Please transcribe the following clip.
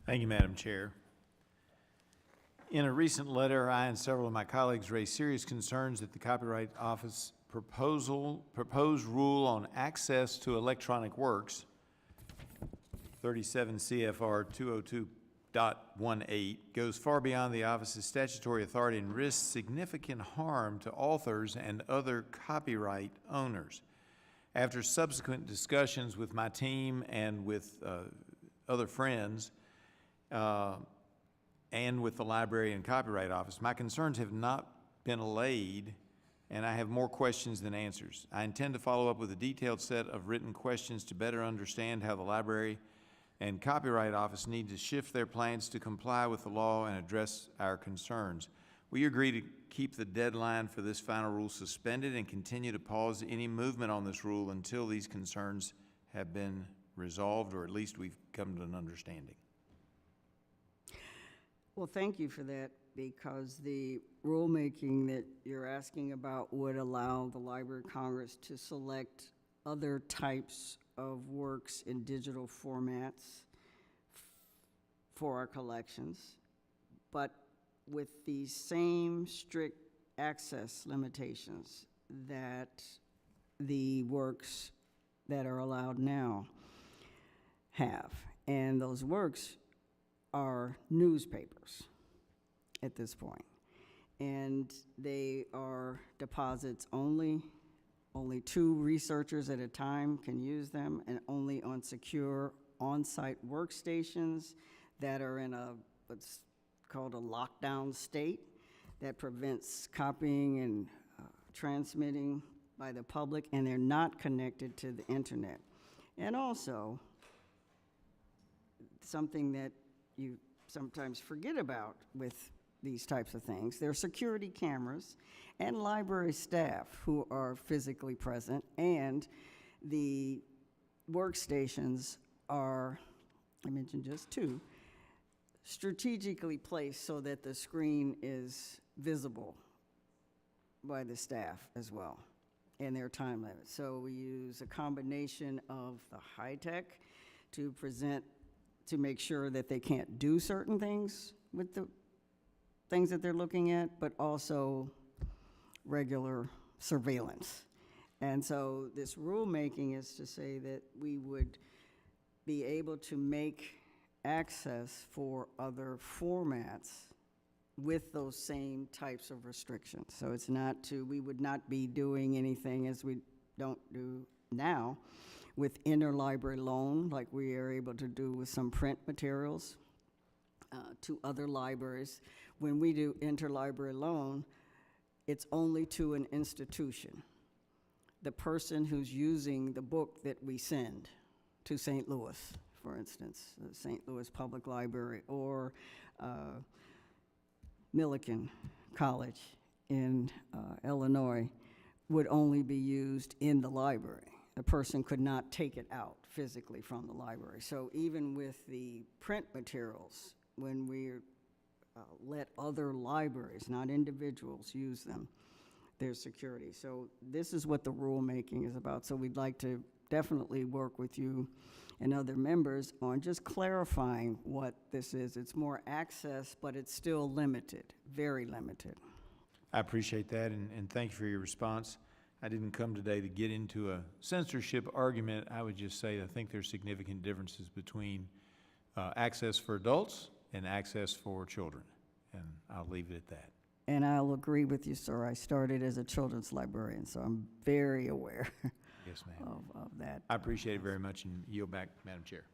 Thank you, Madam Chair. In a recent letter, I and several of my colleagues raised serious concerns that the Copyright Office proposed rule on access to electronic works, 37 CFR 202.18, goes far beyond the office's statutory authority and risks significant harm to authors and other copyright owners. After subsequent discussions with my team and with other friends, and with the Library and Copyright Office, my concerns have not been allayed, and I have more questions than answers. I intend to follow up with a detailed set of written questions to better understand how the Library and Copyright Office need to shift their plans to comply with the law and address our concerns. Will you agree to keep the deadline for this final rule suspended and continue to pause any movement on this rule until these concerns have been resolved, or at least we've come to an understanding? Well, thank you for that, because the rulemaking that you're asking about would allow the Library of Congress to select other types of works in digital formats for our collections, but with the same strict access limitations that the works that are allowed now have. And those works are newspapers at this point. And they are deposits only. Only 2 researchers at a time can use them, and only on secure on-site workstations that are in what's called a lockdown state that prevents copying and transmitting by the public, and they're not connected to the internet. And also, something that you sometimes forget about with these types of things, there are security cameras and library staff who are physically present, and the workstations are, I mentioned just 2, strategically placed so that the screen is visible by the staff as well, and their time limits. So we use a combination of the high tech to make sure that they can't do certain things with the things that they're looking at, but also regular surveillance. And so this rulemaking is to say that we would be able to make access for other formats with those same types of restrictions. So it's not we would not be doing anything as we don't do now with interlibrary loan, like we are able to do with some print materials to other libraries. When we do interlibrary loan, it's only to an institution. The person who's using the book that we send to St. Louis, for instance, the St. Louis Public Library, or Millikan College in Illinois, would only be used in the library. The person could not take it out physically from the library. So even with the print materials, when we let other libraries, not individuals, use them, there's security. So this is what the rulemaking is about. So we'd like to definitely work with you and other members on just clarifying what this is. It's more access, but it's still limited, very limited. I appreciate that, and thank you for your response. I didn't come today to get into a censorship argument. I would just say I think there's significant differences between access for adults and access for children, and I'll leave it at that. And I'll agree with you, sir. I started as a children's librarian, so I'm very aware Yes, ma'am. of that. I appreciate it very much, and yield back, Madam Chair.